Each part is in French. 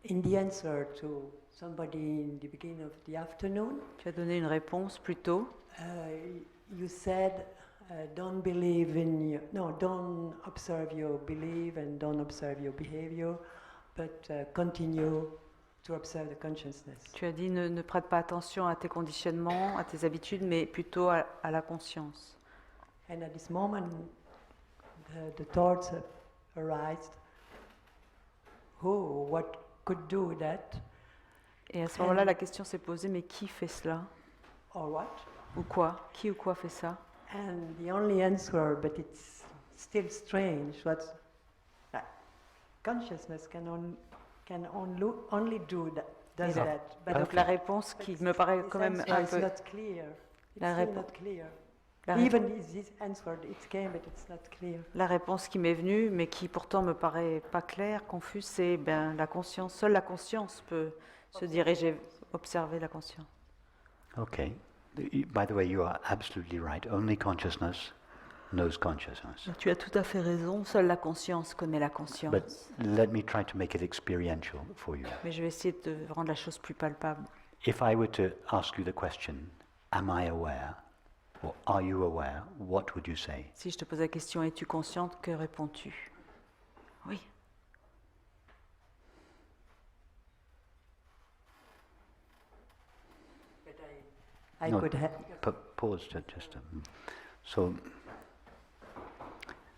in the answer to somebody in the beginning of the afternoon, Tu as donné une réponse plus tôt. You said, don't believe in your, no, don't observe your belief and don't observe your behavior, but continue to observe the consciousness. Tu as dit ne prête pas attention à tes conditionnements, à tes habitudes, mais plutôt à la conscience. And at this moment, the thoughts arise. Who, what could do that? Et à ce moment-là, la question s'est posée, mais qui fait cela? Or what? Ou quoi? Qui ou quoi fait ça? And the only answer, but it's still strange, what's that consciousness can only do that, does that. But Donc la réponse qui me paraît quand même un it's peu... not clear. It's La still répo- not clear. la Even this answer, it came, but it's not clear. La réponse qui m'est venue, mais qui pourtant me paraît pas claire, confuse, c'est la conscience. Seule la conscience peut se diriger, observer la conscience. Okay. By the way, you are absolutely right. Only consciousness knows consciousness. Tu as tout à fait raison, seule la conscience connaît la conscience. But let me try to make it experiential for you. Mais je vais essayer de rendre la chose plus palpable. If I were to ask you the question, am I aware? Or are you aware? What would you say? Si je te pose la question, es-tu consciente, que réponds-tu? Oui. But I No, could have. Pause just a minute.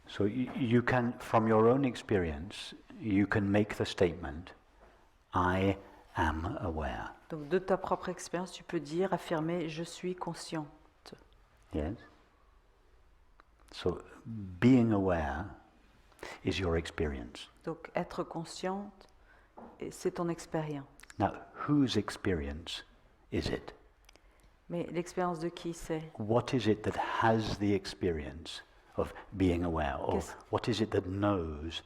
So you can, from your own experience, you can make the statement, I am aware. Donc de ta propre expérience, tu peux dire, affirmer, je suis consciente. Yes? So being aware is your experience. Donc être consciente, c'est ton expérience. Now, whose experience is it? Mais l'expérience de qui c'est? What is it that has the experience of being aware? Or what is it that knows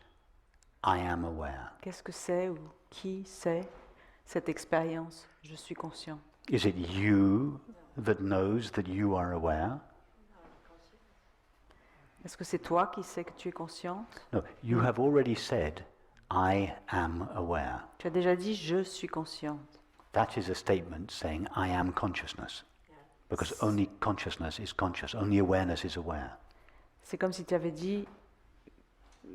I am aware? Qu'est-ce que c'est ou qui c'est cette expérience? Je suis conscient. Is it you that knows that you are aware? Est-ce que c'est toi qui sais que tu es consciente? No, you have already said, I am aware. Tu as déjà dit je suis consciente. That is a statement saying I am consciousness. Because only consciousness is conscious, only awareness is aware. C'est comme si tu avais dit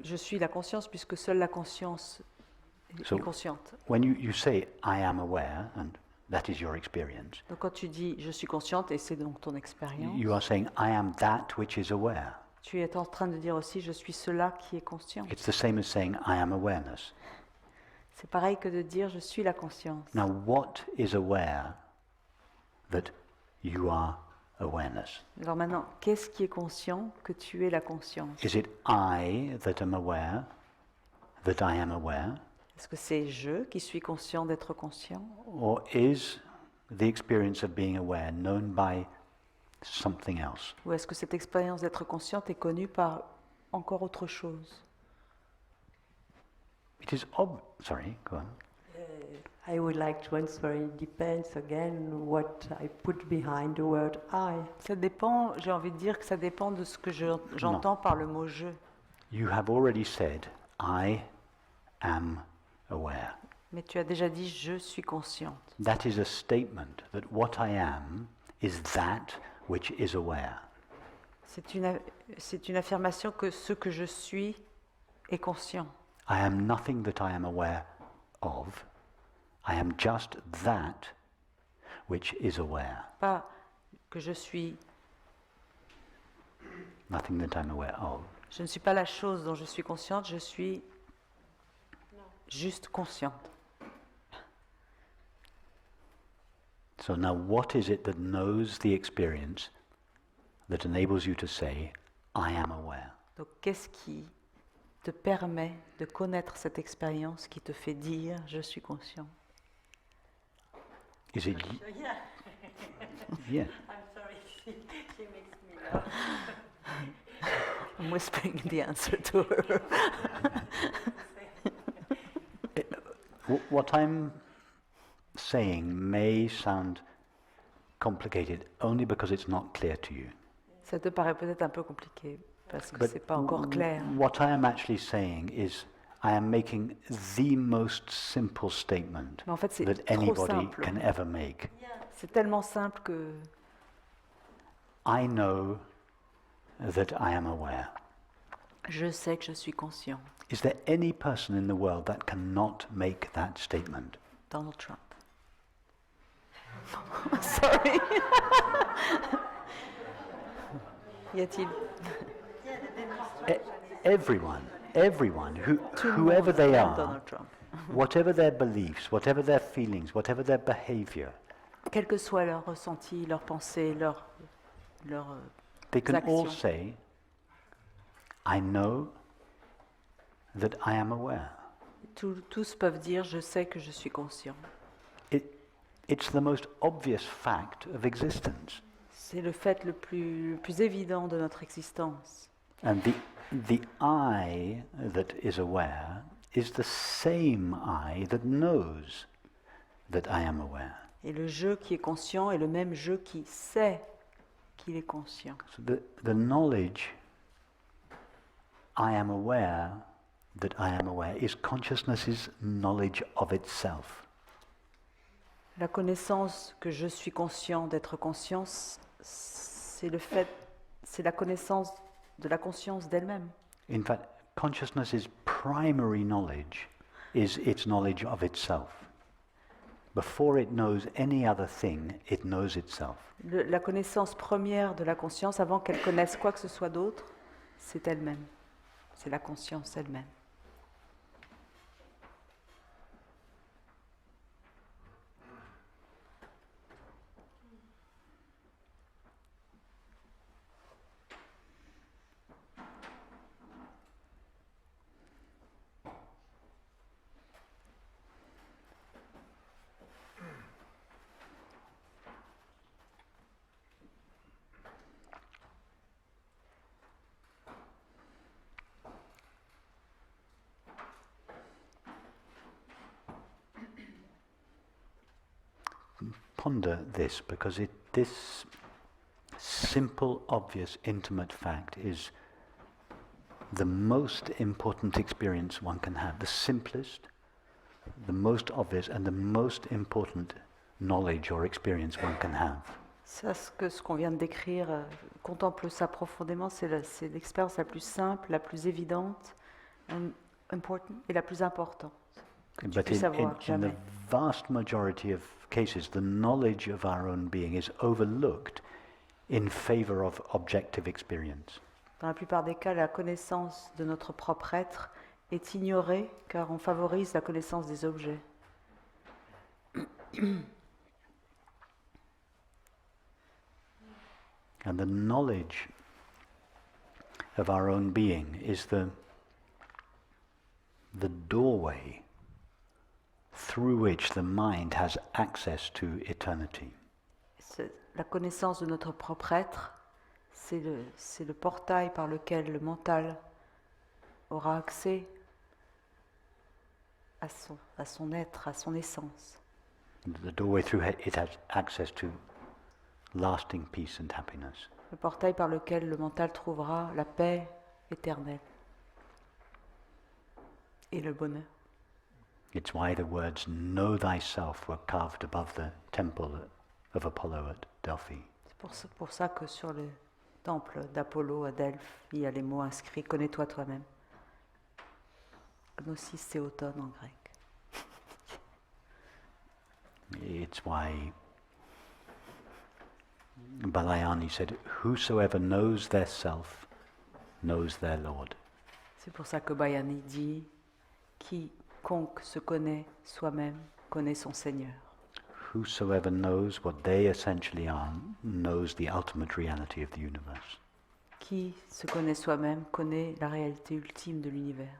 je suis la conscience puisque seule la conscience est consciente. When you say I am aware, and that is your experience, Donc quand tu dis je suis consciente et c'est donc ton expérience, you are saying I am that which is aware. tu es en train de dire aussi je suis cela qui est conscient. It's the same as saying I am awareness. C'est pareil que de dire je suis la conscience. Now what is aware that you are awareness? Alors maintenant, qu'est-ce qui est conscient que tu es la conscience? Is it I that am aware that I am aware? Est-ce que c'est je qui suis conscient d'être conscient? Or is the experience of being aware known by something else? Ou est-ce que cette expérience d'être consciente est connue par encore autre chose? It is sorry, go on. I would like to answer. It depends again what I put behind the word I. Ça dépend, j'ai envie de dire que ça dépend de ce que j'entends par le mot je. You have already said, I am aware. Mais tu as déjà dit je suis consciente. That is a statement that what I am is that which is aware. C'est une affirmation que ce que je suis est conscient. I am nothing that I am aware of. I am just that which is aware. Pas que je suis, Nothing that I'm aware of. je ne suis pas la chose dont je suis consciente, je suis juste consciente. So now what is it that knows the experience that enables you to say, I am aware? Donc qu'est-ce qui te permet de connaître cette expérience qui te fait dire je suis conscient? Is it Yeah. yeah. I'm sorry. She makes me laugh. I'm whispering the answer to her. What I'm saying may sound complicated only because it's not clear to you. Ça te paraît peut-être un peu compliqué parce que But c'est pas encore clair. what I am actually saying is I am making the most simple statement Mais en fait, c'est that trop anybody simple. can ever make. C'est tellement simple que I know that I am aware. je sais que je suis conscient. Is there any person in the world that cannot make that statement? Donald Trump. Sorry. Y a-t-il Everyone, tout le whoever monde they aime are, Donald Trump. whatever their beliefs, whatever their feelings, whatever their behavior, Quel que soit leur ressenti, leur pensée, leur they can all actions. say, I know that I am aware. Tous peuvent dire je sais que je suis conscient. It's the most obvious fact of existence. C'est le fait le plus évident de notre existence. And the I that is aware is the same I that knows that I am aware. Et le je qui est conscient est le même je qui sait qu'il est conscient. So the knowledge I am aware that I am aware is consciousness's knowledge of itself. La connaissance que je suis conscient d'être conscient, c'est la connaissance de la conscience d'elle-même. In fact, consciousness's primary knowledge is its knowledge of itself. Before it knows any other thing, it knows itself. La connaissance première de la conscience, avant qu'elle connaisse quoi que ce soit d'autre, c'est elle-même. C'est la conscience elle-même. Ponder this, because this simple, obvious, intimate fact is the most important experience one can have. The simplest, the most obvious, and the most important knowledge or experience one can have. Ça, ce qu'on vient de décrire, contemple ça profondément, c'est l'expérience la plus simple, la plus évidente, et la plus importante. Que tu But puisses avoir in the jamais. vast majority of cases, the knowledge of our own being is overlooked in favor of objective experience. Dans la plupart des cas, la connaissance de notre propre être est ignorée car on favorise la connaissance des objets. And the knowledge of our own being is the doorway through which the mind has access to eternity. La connaissance de notre propre être, c'est le portail par lequel le mental aura accès à son être, à son essence. The doorway through it has access to lasting peace and happiness. Le portail par lequel le mental trouvera la paix éternelle et le bonheur. It's why the words "know thyself" were carved above the temple of Apollo at Delphi. C'est pour ça que sur le temple d'Apollo à Delphes, il y a les mots inscrits « Connais-toi toi-même ». Gnosis, c'est automne en grec. It's why Balayani said, "Whosoever knows their self knows their Lord." C'est pour ça que Bayani dit « Quiconque se connaît soi-même connaît son Seigneur ». Whosoever knows what they essentially are knows the ultimate reality of the universe. Qui se connaît soi-même connaît la réalité ultime de l'univers.